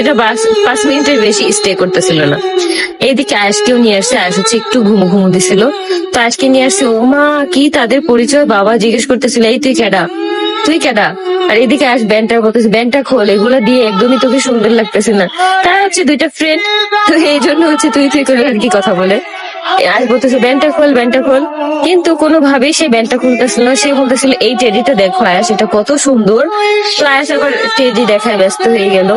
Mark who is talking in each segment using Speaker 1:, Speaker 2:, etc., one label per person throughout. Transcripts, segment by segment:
Speaker 1: এটা 5 মিনিটের বেশি স্টে করতেছিল না। এইদিকে আয়াসকেও নিয়ে আসছে, আয়াস হচ্ছে একটু ঘুমো ঘুমো দিছিল, তো আয়াসকে নিয়ে আসছে। ও মা, কি তাদের পরিচয়! বাবা জিজ্ঞেস করতেছিল, এই তুই কেডা, তুই কেডা? আর এদিকে আয়াস ব্যান্ডটা বলতেছে, ব্যান্ডটা খোল, এগুলো দিয়ে একদমই তোকে সুন্দর লাগতেছে না। তারা হচ্ছে দুইটা ফ্রেন্ড, তো এই জন্য হচ্ছে তুই তুই করে আর কি কথা বলে। আয়াস বলতেছে ব্যান্ডটা খোল, ব্যান্ডটা খোল, কিন্তু কোনোভাবেই সে ব্যান্ডটা খুলতেছিল না। সে বলতেছিল, এই টেডিটা দেখো আয়াস, এটা কত সুন্দর। তো আয়াস আবার টেডি দেখায় ব্যস্ত হয়ে গেল,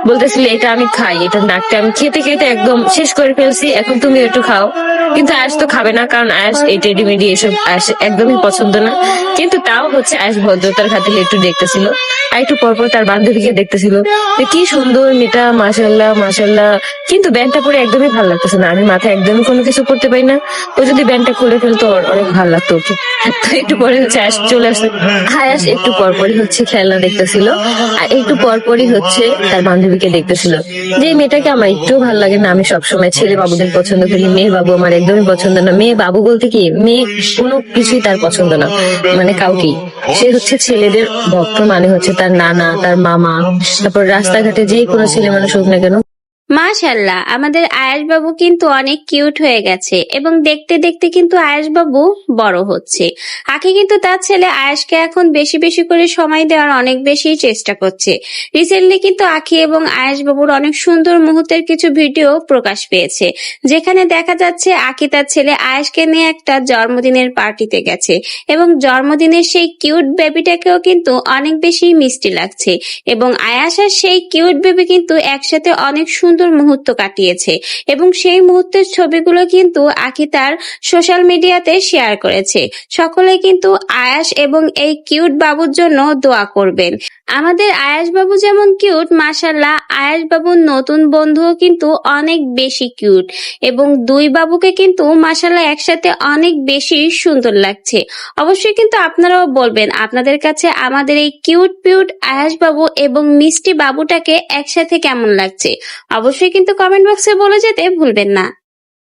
Speaker 1: বলতেছিল এটা আমি খাই, এটা নাকটা আমি খেতে খেতে একদম শেষ করে ফেলছি, এখন তুমি একটু খাও। কিন্তু আয়াস তো খাবে না, কারণ আয়াস এই টেডি মেডি এসব আয়াস একদমই পছন্দ না। কিন্তু তাও হচ্ছে আয়াস ভদ্রতার খাতিরে একটু দেখতেছিল, আর একটু পরপর তার বান্ধবীকে দেখতেছিল যে কি সুন্দর মেয়েটা, মাশাল্লাহ মাশাল্লাহ। কিন্তু ব্যান্ডটা পরে একদমই ভালো লাগতেছে না, আমি মাথায় একদমই কোনো কিছু করতে পারি না। ও যদি ব্যান্ডটা খুলে ফেলতো অনেক ভালো লাগতো ওকে। তো একটু পরে হচ্ছে আয়াস চলে আসলো। আয়াস একটু পরপরই হচ্ছে খেলনা দেখতেছিল, আর একটু পরপরই হচ্ছে তার বান্ধবীকে দেখতেছিল। যে মেয়েটাকে আমার একটু ভালো লাগে না, আমি সবসময় ছেলে বাবুদের পছন্দ করি, মেয়ে বাবু আমার একদমই পছন্দ না। মেয়ে বাবু বলতে কি, মেয়ে কোনো কিছুই তার পছন্দ না, মানে কাউকেই। সে হচ্ছে ছেলেদের ভক্ত, মানে হচ্ছে তার নানা, তার মামা, তারপর রাস্তাঘাটে যে কোনো ছেলে মানুষ হোক না কেন।
Speaker 2: মাশাআল্লাহ, আমাদের আয়েশ বাবু কিন্তু অনেক কিউট হয়ে গেছে এবং দেখতে দেখতে কিন্তু আয়েশ বাবু বড় হচ্ছে। আখি কিন্তু তার ছেলে আয়েশকে এখন বেশি বেশি করে সময় দেওয়ার অনেক বেশি চেষ্টা করছে। রিসেন্টলি কিন্তু আখি এবং আয়েশ বাবুর অনেক সুন্দর মুহূর্তের কিছু ভিডিও প্রকাশ পেয়েছে, যেখানে দেখা যাচ্ছে আখি তার ছেলে আয়েশকে নিয়ে একটা জন্মদিনের পার্টিতে গেছে এবং জন্মদিনের সেই কিউট বেবিটাকেও কিন্তু অনেক বেশি মিষ্টি লাগছে এবং আয়াস আর সেই কিউট বেবি কিন্তু একসাথে অনেক সুন্দর মুহূর্ত কাটিয়েছে এবং সেই মুহূর্তের ছবিগুলো কিন্তু আখি তার সোশ্যাল মিডিয়াতে শেয়ার করেছে। সকলে কিন্তু আয়াস এবং এই কিউট বাবুর জন্য দোয়া করবেন। আমাদের আয়াস বাবু যেমন কিউট, মাশাআল্লাহ আয়াস বাবুর নতুন বন্ধুও কিন্তু অনেক বেশি কিউট এবং দুই বাবুকে কিন্তু মাশাআল্লাহ একসাথে অনেক বেশি সুন্দর লাগছে। অবশ্যই কিন্তু আপনারাও বলবেন আপনাদের কাছে আমাদের এই কিউট পিউট আয়াস বাবু এবং মিষ্টি বাবুটাকে একসাথে কেমন লাগছে। অবশ্যই কিন্তু কমেন্ট বক্সে বলে যেতে ভুলবেন না।